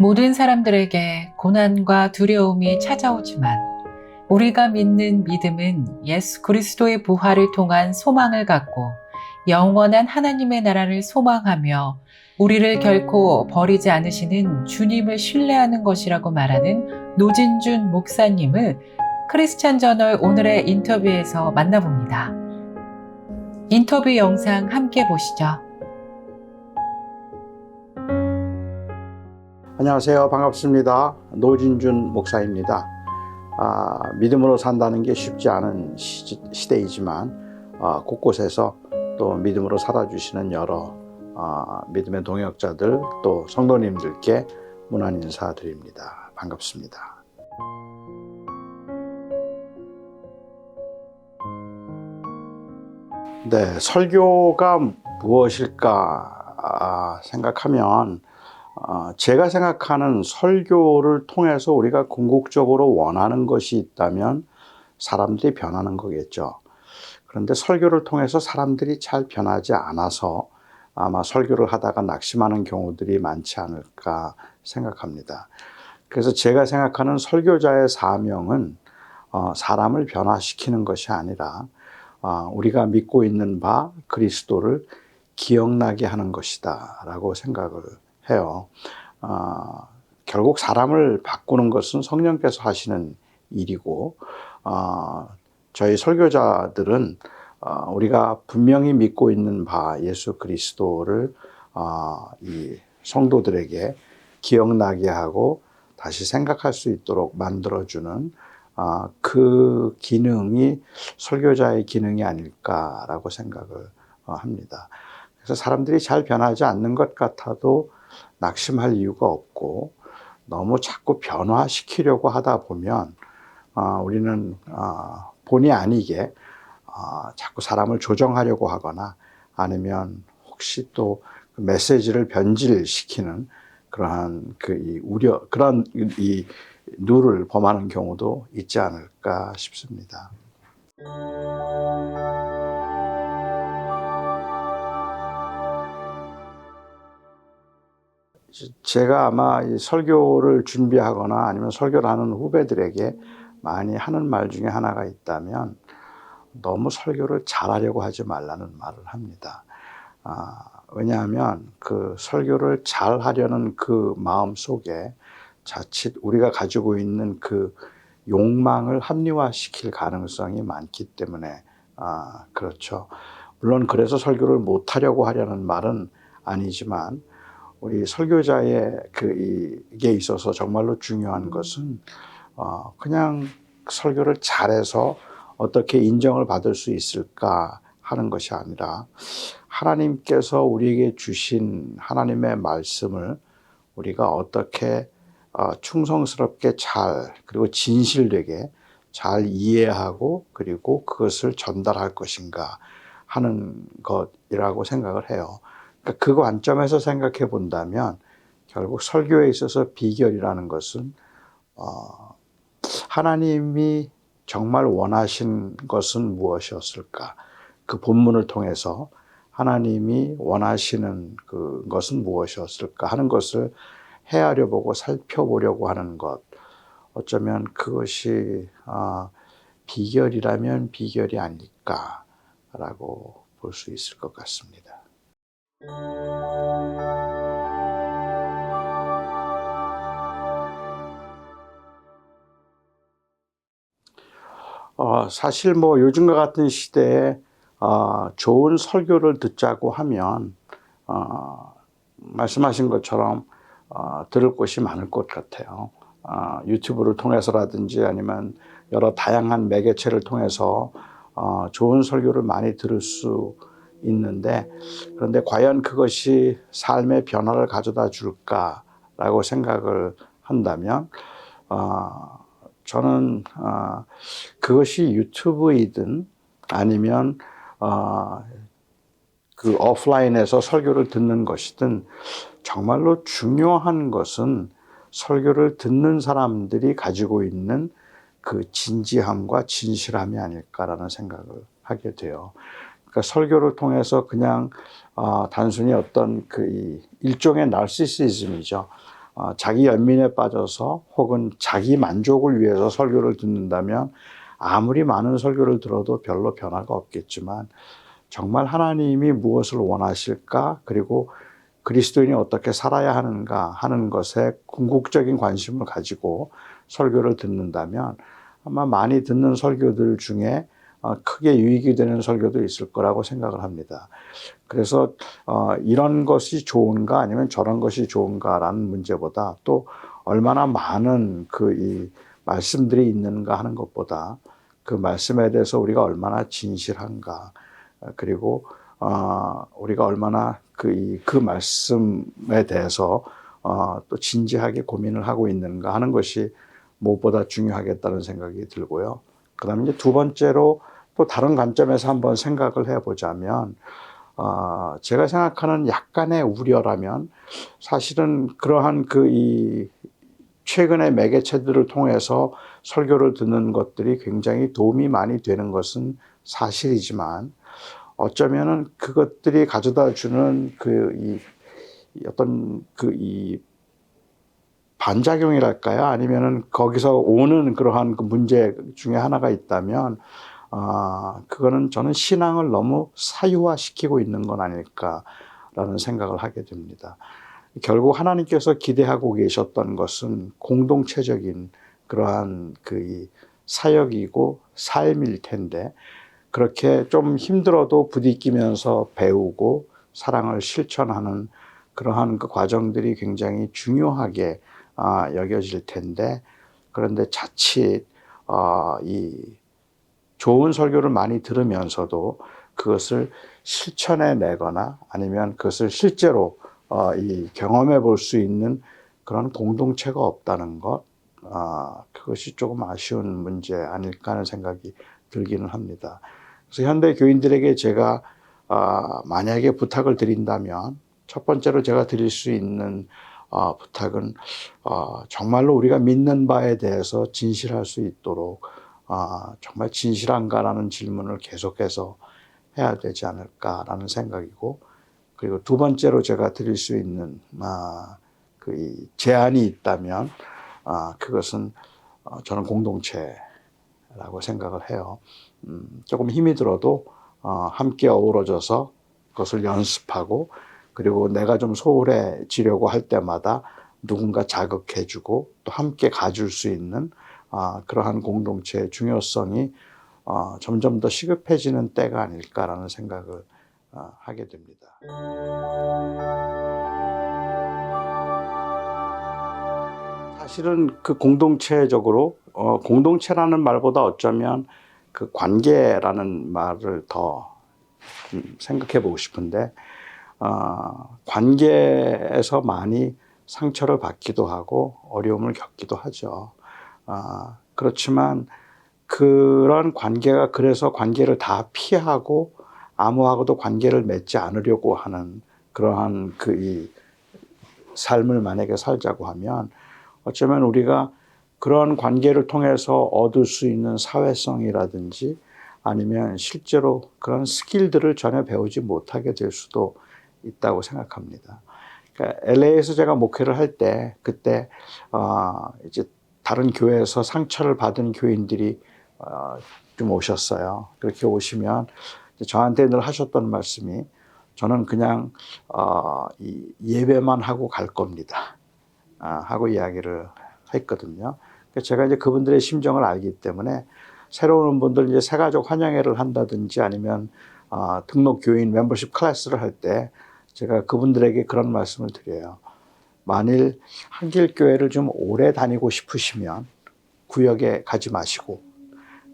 모든 사람들에게 고난과 두려움이 찾아오지만 우리가 믿는 믿음은 예수 그리스도의 부활을 통한 소망을 갖고 영원한 하나님의 나라를 소망하며 우리를 결코 버리지 않으시는 주님을 신뢰하는 것이라고 말하는 노진준 목사님을 크리스찬 저널 오늘의 인터뷰에서 만나봅니다. 인터뷰 영상 함께 보시죠. 안녕하세요. 반갑습니다. 노진준 목사입니다. 믿음으로 산다는 게 쉽지 않은 시대이지만 곳곳에서 또 믿음으로 살아주시는 여러 믿음의 동역자들 또 성도님들께 문안 인사드립니다. 반갑습니다. 네, 설교가 무엇일까 생각하면 제가 생각하는 설교를 통해서 우리가 궁극적으로 원하는 것이 있다면 사람들이 변하는 거겠죠. 그런데 설교를 통해서 사람들이 잘 변하지 않아서 아마 설교를 하다가 낙심하는 경우들이 많지 않을까 생각합니다. 그래서 제가 생각하는 설교자의 사명은 사람을 변화시키는 것이 아니라 우리가 믿고 있는 바 그리스도를 기억나게 하는 것이다 라고 생각을 해요. 결국 사람을 바꾸는 것은 성령께서 하시는 일이고 저희 설교자들은 우리가 분명히 믿고 있는 바 예수 그리스도를 이 성도들에게 기억나게 하고 다시 생각할 수 있도록 만들어주는 그 기능이 설교자의 기능이 아닐까라고 생각을 합니다. 그래서 사람들이 잘 변하지 않는 것 같아도 낙심할 이유가 없고 너무 자꾸 변화시키려고 하다 보면 우리는 본의 아니게 자꾸 사람을 조정하려고 하거나 아니면 혹시 또 그 메시지를 변질시키는 그러한 그런 이 누를 범하는 경우도 있지 않을까 싶습니다. 제가 아마 이 설교를 준비하거나 아니면 설교를 하는 후배들에게 많이 하는 말 중에 하나가 있다면 너무 설교를 잘하려고 하지 말라는 말을 합니다. 왜냐하면 그 설교를 잘하려는 그 마음 속에 자칫 우리가 가지고 있는 그 욕망을 합리화시킬 가능성이 많기 때문에 그렇죠. 물론 그래서 설교를 못하려고 하려는 말은 아니지만 우리 설교자의 이게 있어서 정말로 중요한 것은 그냥 설교를 잘해서 어떻게 인정을 받을 수 있을까 하는 것이 아니라 하나님께서 우리에게 주신 하나님의 말씀을 우리가 어떻게 충성스럽게 잘 그리고 진실되게 잘 이해하고 그리고 그것을 전달할 것인가 하는 것이라고 생각을 해요. 그러니까 그 관점에서 생각해 본다면 결국 설교에 있어서 비결이라는 것은 하나님이 정말 원하신 것은 무엇이었을까? 그 본문을 통해서 하나님이 원하시는 그것은 무엇이었을까 하는 것을 헤아려 보고 살펴보려고 하는 것. 어쩌면 그것이 비결이라면 비결이 아닐까라고 볼 수 있을 것 같습니다. 사실 뭐 요즘과 같은 시대에 좋은 설교를 듣자고 하면 말씀하신 것처럼 들을 곳이 많을 것 같아요. 유튜브를 통해서라든지 아니면 여러 다양한 매개체를 통해서 좋은 설교를 많이 들을 수 있는데 그런데 과연 그것이 삶의 변화를 가져다 줄까라고 생각을 한다면 저는 그것이 유튜브이든 아니면 그 오프라인에서 설교를 듣는 것이든 정말로 중요한 것은 설교를 듣는 사람들이 가지고 있는 그 진지함과 진실함이 아닐까라는 생각을 하게 돼요. 그러니까 설교를 통해서 그냥 단순히 어떤 일종의 나르시시즘이죠. 자기 연민에 빠져서 혹은 자기 만족을 위해서 설교를 듣는다면 아무리 많은 설교를 들어도 별로 변화가 없겠지만 정말 하나님이 무엇을 원하실까, 그리고 그리스도인이 어떻게 살아야 하는가 하는 것에 궁극적인 관심을 가지고 설교를 듣는다면 아마 많이 듣는 설교들 중에 크게 유익이 되는 설교도 있을 거라고 생각을 합니다. 그래서 이런 것이 좋은가 아니면 저런 것이 좋은가라는 문제보다 또 얼마나 많은 이 말씀들이 있는가 하는 것보다 그 말씀에 대해서 우리가 얼마나 진실한가, 그리고 우리가 얼마나 그 말씀에 대해서 또 진지하게 고민을 하고 있는가 하는 것이 무엇보다 중요하겠다는 생각이 들고요. 그다음에 이제 두 번째로 또 다른 관점에서 한번 생각을 해보자면, 제가 생각하는 약간의 우려라면 사실은 그러한 이 최근의 매개체들을 통해서 설교를 듣는 것들이 굉장히 도움이 많이 되는 것은 사실이지만 어쩌면은 그것들이 가져다 주는 어떤 이 반작용이랄까요? 아니면은 거기서 오는 그러한 그 문제 중에 하나가 있다면, 그거는 저는 신앙을 너무 사유화시키고 있는 건 아닐까라는 생각을 하게 됩니다. 결국 하나님께서 기대하고 계셨던 것은 공동체적인 그러한 이 사역이고 삶일 텐데, 그렇게 좀 힘들어도 부딪히면서 배우고 사랑을 실천하는 그러한 그 과정들이 굉장히 중요하게 여겨질 텐데, 그런데 자칫 이 좋은 설교를 많이 들으면서도 그것을 실천해 내거나 아니면 그것을 실제로 경험해 볼 수 있는 그런 공동체가 없다는 것, 그것이 조금 아쉬운 문제 아닐까 하는 생각이 들기는 합니다. 그래서 현대 교인들에게 제가 만약에 부탁을 드린다면 첫 번째로 제가 드릴 수 있는 부탁은 정말로 우리가 믿는 바에 대해서 진실할 수 있도록 정말 진실한가라는 질문을 계속해서 해야 되지 않을까라는 생각이고, 그리고 두 번째로 제가 드릴 수 있는 이 제안이 있다면 그것은 저는 공동체라고 생각을 해요. 조금 힘이 들어도 함께 어우러져서 그것을 연습하고, 그리고 내가 좀 소홀해지려고 할 때마다 누군가 자극해주고 또 함께 가줄 수 있는 그러한 공동체의 중요성이 점점 더 시급해지는 때가 아닐까라는 생각을 하게 됩니다. 사실은 그 공동체적으로 공동체라는 말보다 어쩌면 그 관계라는 말을 더 생각해 보고 싶은데, 관계에서 많이 상처를 받기도 하고 어려움을 겪기도 하죠. 그렇지만 그런 관계가, 그래서 관계를 다 피하고 아무하고도 관계를 맺지 않으려고 하는 그러한 이 삶을 만약에 살자고 하면 어쩌면 우리가 그런 관계를 통해서 얻을 수 있는 사회성이라든지 아니면 실제로 그런 스킬들을 전혀 배우지 못하게 될 수도 있다고 생각합니다. 그러니까 LA에서 제가 목회를 할 때, 그때 이제 다른 교회에서 상처를 받은 교인들이 좀 오셨어요. 그렇게 오시면 저한테 늘 하셨던 말씀이, 저는 그냥 예배만 하고 갈 겁니다 하고 이야기를 했거든요. 제가 이제 그분들의 심정을 알기 때문에 새로운 온 분들 이제 새가족 환영회를 한다든지 아니면 등록 교인 멤버십 클래스를 할 때 제가 그분들에게 그런 말씀을 드려요. 만일 한길교회를 좀 오래 다니고 싶으시면 구역에 가지 마시고,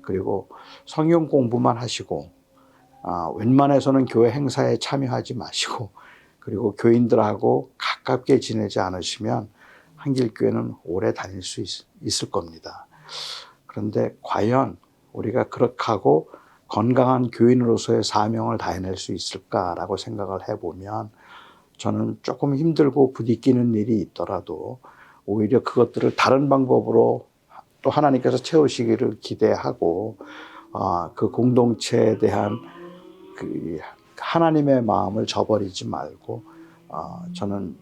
그리고 성경 공부만 하시고 웬만해서는 교회 행사에 참여하지 마시고, 그리고 교인들하고 가깝게 지내지 않으시면 한길교회는 오래 다닐 수 있을 겁니다. 그런데 과연 우리가 그렇게 하고 건강한 교인으로서의 사명을 다해낼 수 있을까라고 생각을 해보면, 저는 조금 힘들고 부딪히는 일이 있더라도 오히려 그것들을 다른 방법으로 또 하나님께서 채우시기를 기대하고, 그 공동체에 대한 그 하나님의 마음을 저버리지 말고 저는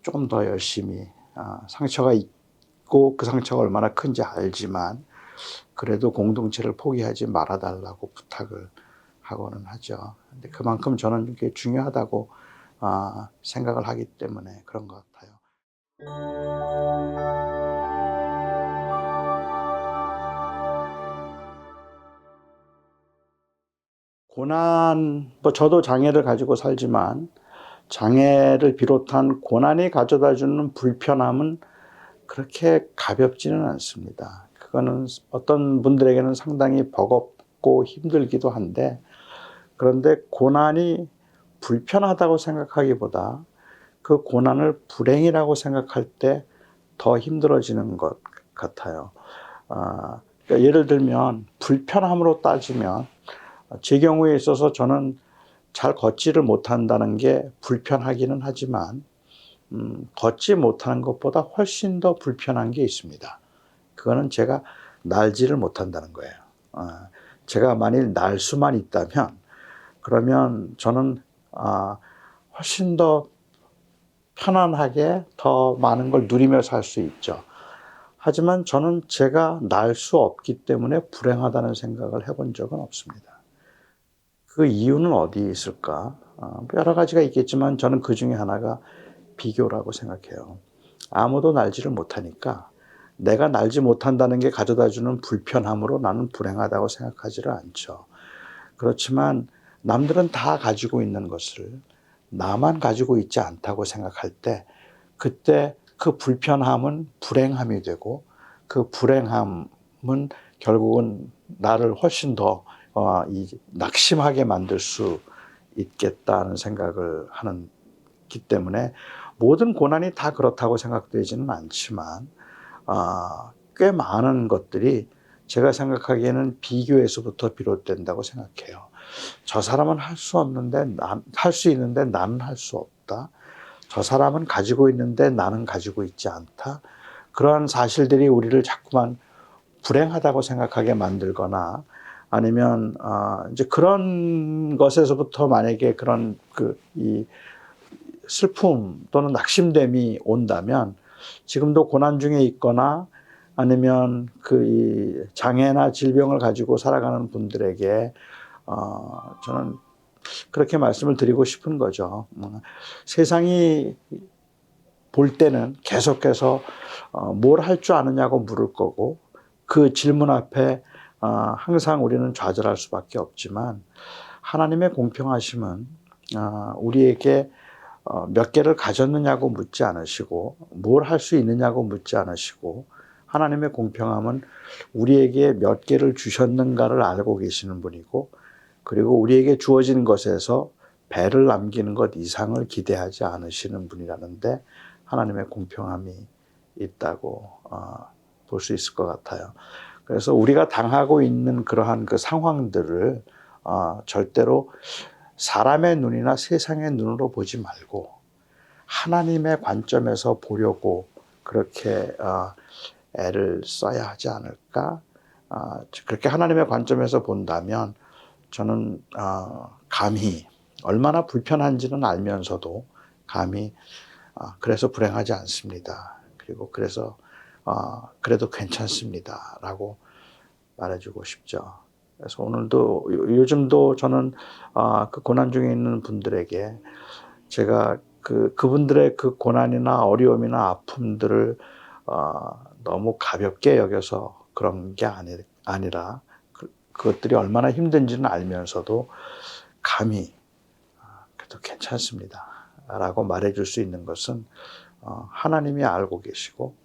조금 더 열심히 상처가 있고 그 상처가 얼마나 큰지 알지만 그래도 공동체를 포기하지 말아달라고 부탁을 하고는 하죠. 근데 그만큼 저는 이게 중요하다고 생각을 하기 때문에 그런 것 같아요. 고난, 뭐 저도 장애를 가지고 살지만 장애를 비롯한 고난이 가져다주는 불편함은 그렇게 가볍지는 않습니다. 그거는 어떤 분들에게는 상당히 버겁고 힘들기도 한데, 그런데 고난이 불편하다고 생각하기보다 그 고난을 불행이라고 생각할 때 더 힘들어지는 것 같아요. 그러니까 예를 들면 불편함으로 따지면 제 경우에 있어서 저는 잘 걷지를 못한다는 게 불편하기는 하지만 걷지 못하는 것보다 훨씬 더 불편한 게 있습니다. 그거는 제가 날지를 못한다는 거예요. 제가 만일 날 수만 있다면 그러면 저는 훨씬 더 편안하게 더 많은 걸 누리며 살 수 있죠. 하지만 저는 제가 날 수 없기 때문에 불행하다는 생각을 해본 적은 없습니다. 그 이유는 어디에 있을까? 여러 가지가 있겠지만 저는 그 중에 하나가 비교라고 생각해요. 아무도 날지를 못하니까 내가 날지 못한다는 게 가져다주는 불편함으로 나는 불행하다고 생각하지를 않죠. 그렇지만 남들은 다 가지고 있는 것을 나만 가지고 있지 않다고 생각할 때 그때 그 불편함은 불행함이 되고 그 불행함은 결국은 나를 훨씬 더 낙심하게 만들 수 있겠다는 생각을 하기 때문에 모든 고난이 다 그렇다고 생각되지는 않지만 꽤 많은 것들이 제가 생각하기에는 비교에서부터 비롯된다고 생각해요. 저 사람은 할 수 없는데 할 수 있는데 나는 할 수 없다. 저 사람은 가지고 있는데 나는 가지고 있지 않다. 그러한 사실들이 우리를 자꾸만 불행하다고 생각하게 만들거나 아니면 이제 그런 것에서부터 만약에 그런 이 슬픔 또는 낙심됨이 온다면 지금도 고난 중에 있거나 아니면 이 장애나 질병을 가지고 살아가는 분들에게 저는 그렇게 말씀을 드리고 싶은 거죠. 세상이 볼 때는 계속해서 뭘 할 줄 아느냐고 물을 거고 그 질문 앞에 항상 우리는 좌절할 수밖에 없지만 하나님의 공평하심은 우리에게 몇 개를 가졌느냐고 묻지 않으시고 뭘 할 수 있느냐고 묻지 않으시고 하나님의 공평함은 우리에게 몇 개를 주셨는가를 알고 계시는 분이고 그리고 우리에게 주어진 것에서 배를 남기는 것 이상을 기대하지 않으시는 분이라는데 하나님의 공평함이 있다고 볼 수 있을 것 같아요. 그래서 우리가 당하고 있는 그러한 그 상황들을 절대로 사람의 눈이나 세상의 눈으로 보지 말고 하나님의 관점에서 보려고 그렇게 애를 써야 하지 않을까? 그렇게 하나님의 관점에서 본다면 저는 감히 얼마나 불편한지는 알면서도 감히 그래서 불행하지 않습니다. 그리고 그래서 그래도 괜찮습니다. 라고 말해주고 싶죠. 그래서 오늘도 요즘도 저는 그 고난 중에 있는 분들에게 제가 그분들의 그 고난이나 어려움이나 아픔들을 너무 가볍게 여겨서 그런 게 아니라 그것들이 얼마나 힘든지는 알면서도 감히 그래도 괜찮습니다. 라고 말해줄 수 있는 것은 하나님이 알고 계시고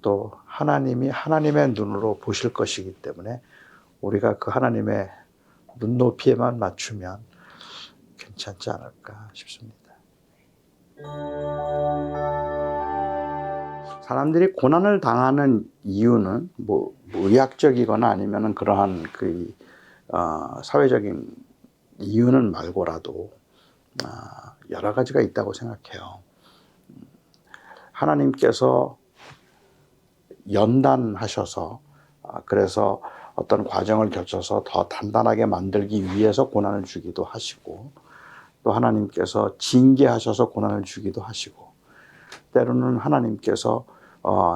또 하나님이 하나님의 눈으로 보실 것이기 때문에 우리가 그 하나님의 눈높이에만 맞추면 괜찮지 않을까 싶습니다. 사람들이 고난을 당하는 이유는 뭐 의학적이거나 아니면은 그러한 사회적인 이유는 말고라도 여러 가지가 있다고 생각해요. 하나님께서 연단하셔서 그래서 어떤 과정을 거쳐서 더 단단하게 만들기 위해서 고난을 주기도 하시고 또 하나님께서 징계하셔서 고난을 주기도 하시고 때로는 하나님께서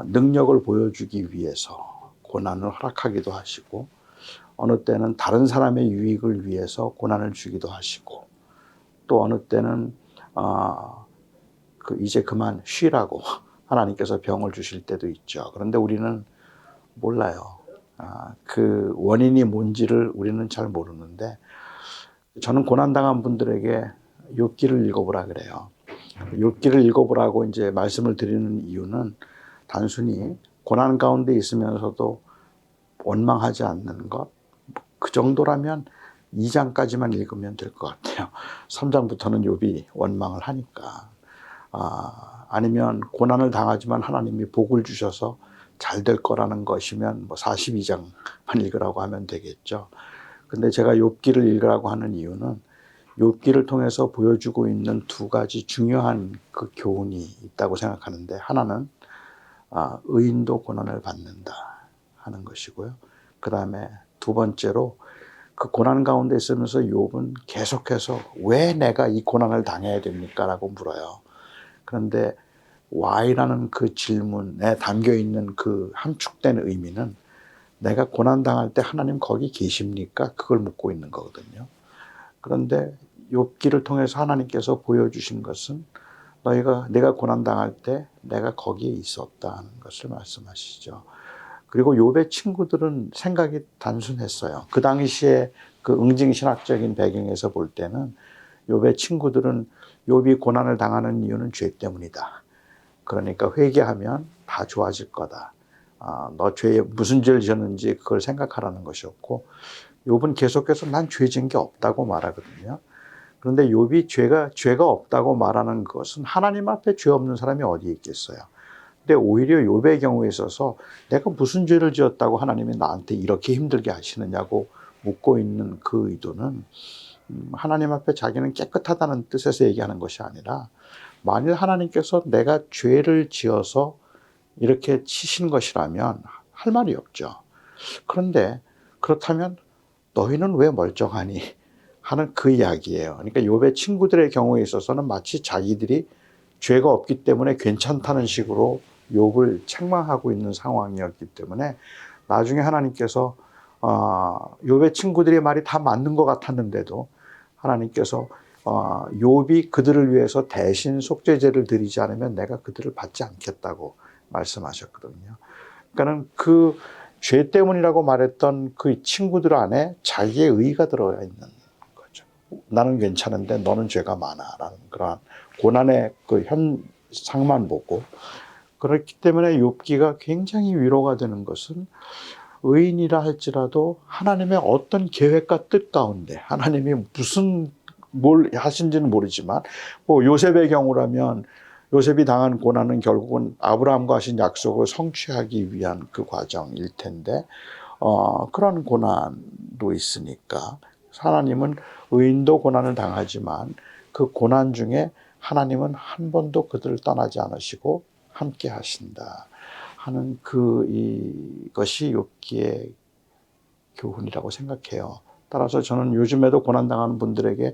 능력을 보여주기 위해서 고난을 허락하기도 하시고, 어느 때는 다른 사람의 유익을 위해서 고난을 주기도 하시고, 또 어느 때는 이제 그만 쉬라고 하나님께서 병을 주실 때도 있죠. 그런데 우리는 몰라요. 그 원인이 뭔지를 우리는 잘 모르는데, 저는 고난당한 분들에게 욥기를 읽어보라 그래요. 욥기를 읽어보라고 이제 말씀을 드리는 이유는 단순히 고난 가운데 있으면서도 원망하지 않는 것, 그 정도라면 2장까지만 읽으면 될 것 같아요. 3장부터는 욥이 원망을 하니까. 아니면 고난을 당하지만 하나님이 복을 주셔서 잘 될 거라는 것이면 뭐 42장만 읽으라고 하면 되겠죠. 근데 제가 욥기를 읽으라고 하는 이유는 욥기를 통해서 보여주고 있는 두 가지 중요한 그 교훈이 있다고 생각하는데, 하나는 의인도 고난을 받는다 하는 것이고요. 그 다음에 두 번째로 그 고난 가운데 있으면서 욥은 계속해서 왜 내가 이 고난을 당해야 됩니까? 라고 물어요. 그런데 why라는 그 질문에 담겨있는 그 함축된 의미는 내가 고난당할 때 하나님 거기 계십니까? 그걸 묻고 있는 거거든요. 그런데 욥기를 통해서 하나님께서 보여주신 것은 내가 고난당할 때 내가 거기에 있었다는 것을 말씀하시죠. 그리고 욥의 친구들은 생각이 단순했어요. 그 당시에 그 응징신학적인 배경에서 볼 때는 욥의 친구들은 욥이 고난을 당하는 이유는 죄 때문이다. 그러니까 회개하면 다 좋아질 거다. 너 죄에 무슨 죄를 지었는지 그걸 생각하라는 것이었고, 욥은 계속해서 난 죄 지은 게 없다고 말하거든요. 그런데 욥이 죄가 없다고 말하는 것은 하나님 앞에 죄 없는 사람이 어디 있겠어요. 근데 오히려 욥의 경우에 있어서 내가 무슨 죄를 지었다고 하나님이 나한테 이렇게 힘들게 하시느냐고 묻고 있는 그 의도는 하나님 앞에 자기는 깨끗하다는 뜻에서 얘기하는 것이 아니라, 만일 하나님께서 내가 죄를 지어서 이렇게 치신 것이라면 할 말이 없죠. 그런데 그렇다면 너희는 왜 멀쩡하니? 하는 그 이야기예요. 그러니까 욥의 친구들의 경우에 있어서는 마치 자기들이 죄가 없기 때문에 괜찮다는 식으로 욥을 책망하고 있는 상황이었기 때문에, 나중에 하나님께서 욥의 친구들의 말이 다 맞는 것 같았는데도 하나님께서 욥이 그들을 위해서 대신 속죄제를 드리지 않으면 내가 그들을 받지 않겠다고 말씀하셨거든요. 그러니까는 그 죄 때문이라고 말했던 그 친구들 안에 자기의 의의가 들어가 있는 거죠. 나는 괜찮은데 너는 죄가 많아라는 그러한 고난의 그 현상만 보고, 그렇기 때문에 욥기가 굉장히 위로가 되는 것은, 의인이라 할지라도 하나님의 어떤 계획과 뜻 가운데 하나님이 뭘 하신지는 모르지만, 뭐 요셉의 경우라면 요셉이 당한 고난은 결국은 아브라함과 하신 약속을 성취하기 위한 그 과정일 텐데, 그런 고난도 있으니까 하나님은 의인도 고난을 당하지만 그 고난 중에 하나님은 한 번도 그들을 떠나지 않으시고 함께 하신다 하는 이것이 욥기의 교훈이라고 생각해요. 따라서 저는 요즘에도 고난당하는 분들에게,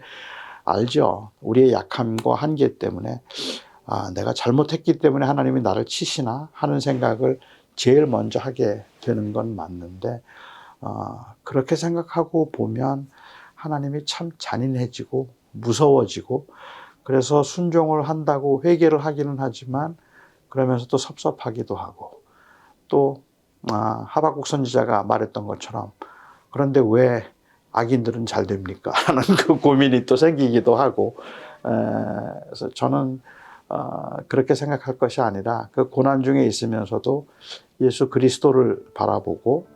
알죠? 우리의 약함과 한계 때문에 내가 잘못했기 때문에 하나님이 나를 치시나 하는 생각을 제일 먼저 하게 되는 건 맞는데, 그렇게 생각하고 보면 하나님이 참 잔인해지고 무서워지고, 그래서 순종을 한다고 회개를 하기는 하지만 그러면서 또 섭섭하기도 하고, 또 하박국 선지자가 말했던 것처럼 그런데 왜 악인들은 잘 됩니까? 하는 그 고민이 또 생기기도 하고, 그래서 저는 그렇게 생각할 것이 아니라 그 고난 중에 있으면서도 예수 그리스도를 바라보고,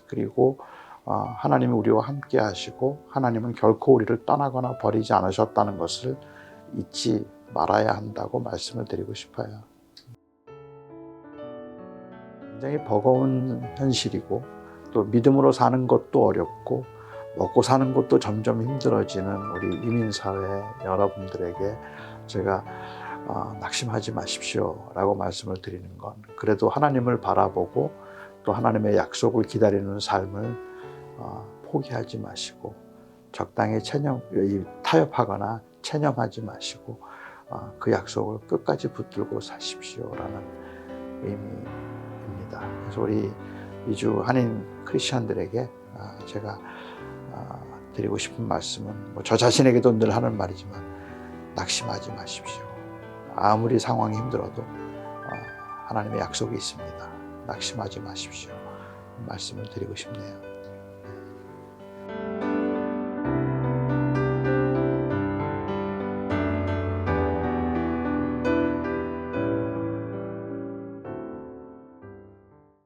그리고 하나님이 우리와 함께 하시고 하나님은 결코 우리를 떠나거나 버리지 않으셨다는 것을 잊지 말아야 한다고 말씀을 드리고 싶어요. 굉장히 버거운 현실이고, 또 믿음으로 사는 것도 어렵고 먹고 사는 것도 점점 힘들어지는 우리 이민사회 여러분들에게 제가 낙심하지 마십시오 라고 말씀을 드리는 건, 그래도 하나님을 바라보고 또 하나님의 약속을 기다리는 삶을 포기하지 마시고, 적당히 타협하거나 체념하지 마시고, 그 약속을 끝까지 붙들고 사십시오라는 의미입니다. 그래서 우리 이주 한인 크리스천들에게 제가 드리고 싶은 말씀은 저 자신에게도 늘 하는 말이지만 낙심하지 마십시오. 아무리 상황이 힘들어도 하나님의 약속이 있습니다. 낙심하지 마십시오. 말씀을 드리고 싶네요.